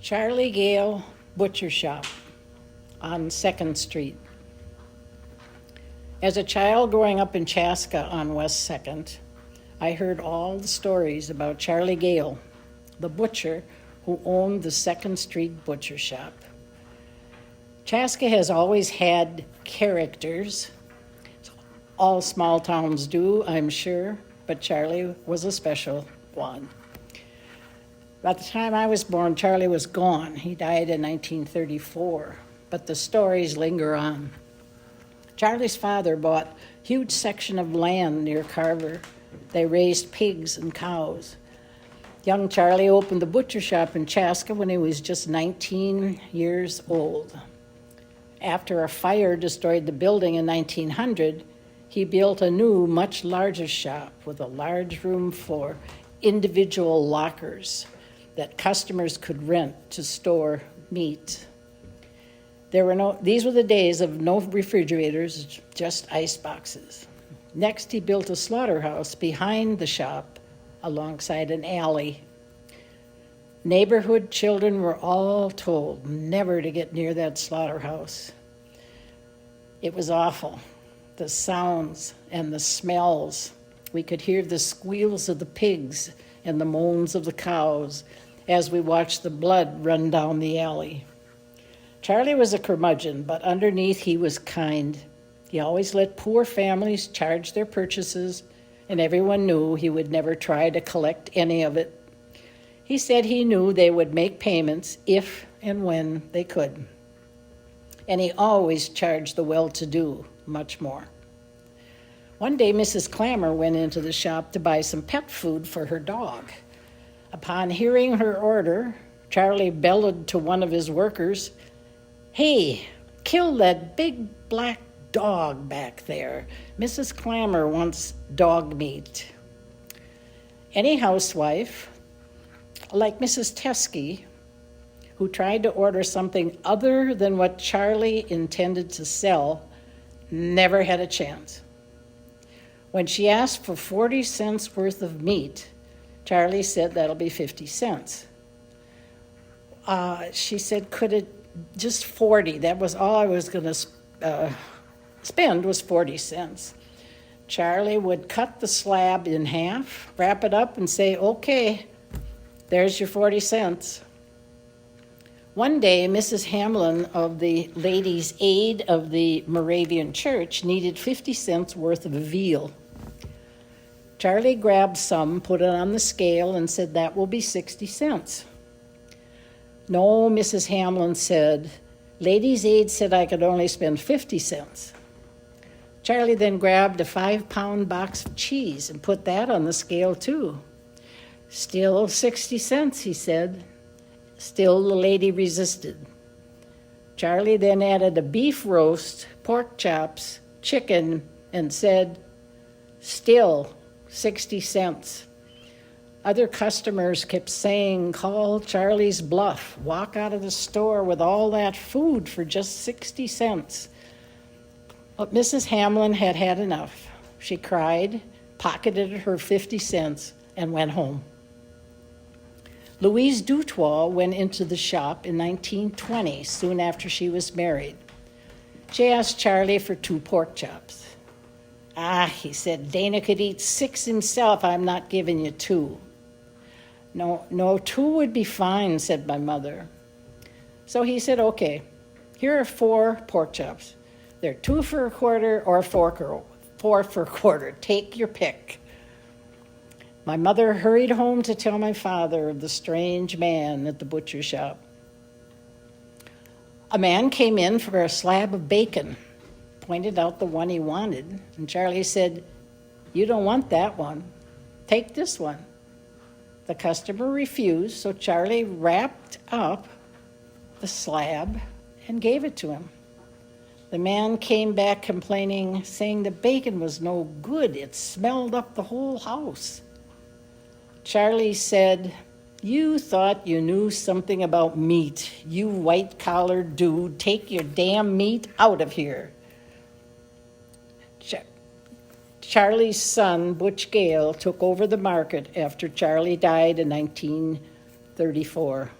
Charlie Gehl Butcher Shop on 2nd Street. As a child growing up in Chaska on West 2nd, I heard all the stories about Charlie Gehl, the butcher who owned the 2nd Street Butcher Shop. Chaska has always had characters. All small towns do, I'm sure, but Charlie was a special one. By the time I was born, Charlie was gone. He died in 1934, but the stories linger on. Charlie's father bought a huge section of land near Carver. They raised pigs and cows. Young Charlie opened the butcher shop in Chaska when he was just 19 years old. After a fire destroyed the building in 1900, he built a new, much larger shop with a large room for individual lockers that customers could rent to store meat. These were the days of no refrigerators, just ice boxes. Next, he built a slaughterhouse behind the shop alongside an alley. Neighborhood children were all told never to get near that slaughterhouse. It was awful. The sounds and the smells. We could hear the squeals of the pigs and the moans of the cows as we watched the blood run down the alley. Charlie was a curmudgeon, but underneath he was kind. He always let poor families charge their purchases, and everyone knew he would never try to collect any of it. He said he knew they would make payments if and when they could. And he always charged the well-to-do much more. One day, Mrs. Clammer went into the shop to buy some pet food for her dog. Upon hearing her order, Charlie bellowed to one of his workers, "Hey, kill that big black dog back there. Mrs. Clammer wants dog meat." Any housewife, like Mrs. Teskey, who tried to order something other than what Charlie intended to sell, never had a chance. When she asked for 40 cents worth of meat, Charlie said, "That'll be 50 cents. She said, "Could it just 40? That was all I was going to spend was 40 cents. Charlie would cut the slab in half, wrap it up, and say, "Okay, there's your 40 cents. One day, Mrs. Hamlin of the Ladies' Aid of the Moravian Church needed 50 cents worth of veal. Charlie grabbed some, put it on the scale, and said, "That will be 60 cents. "No," Mrs. Hamlin said. "Ladies' Aid said I could only spend 50 cents. Charlie then grabbed a 5-pound box of cheese and put that on the scale too. "Still 60 cents, he said. Still the lady resisted. Charlie then added a beef roast, pork chops, chicken, and said, "Still 60 cents. Other customers kept saying, "Call Charlie's bluff. Walk out of the store with all that food for just 60 cents. But Mrs. Hamlin had had enough. She cried, pocketed her 50 cents, and went home. Louise Dutoit went into the shop in 1920, soon after she was married. She asked Charlie for 2 pork chops. "Ah," he said, "Dana could eat 6 himself. I'm not giving you 2. No, 2 would be fine," said my mother. So he said, "Okay, here are 4 pork chops. They're 2 for a quarter or 4 for a quarter. Take your pick." My mother hurried home to tell my father of the strange man at the butcher shop. A man came in for a slab of bacon, pointed out the one he wanted, and Charlie said, "You don't want that one. Take this one." The customer refused, so Charlie wrapped up the slab and gave it to him. The man came back complaining, saying the bacon was no good. It smelled up the whole house. Charlie said, "You thought you knew something about meat. You white-collar dude, take your damn meat out of here." Charlie's son, Butch Gehl, took over the market after Charlie died in 1934.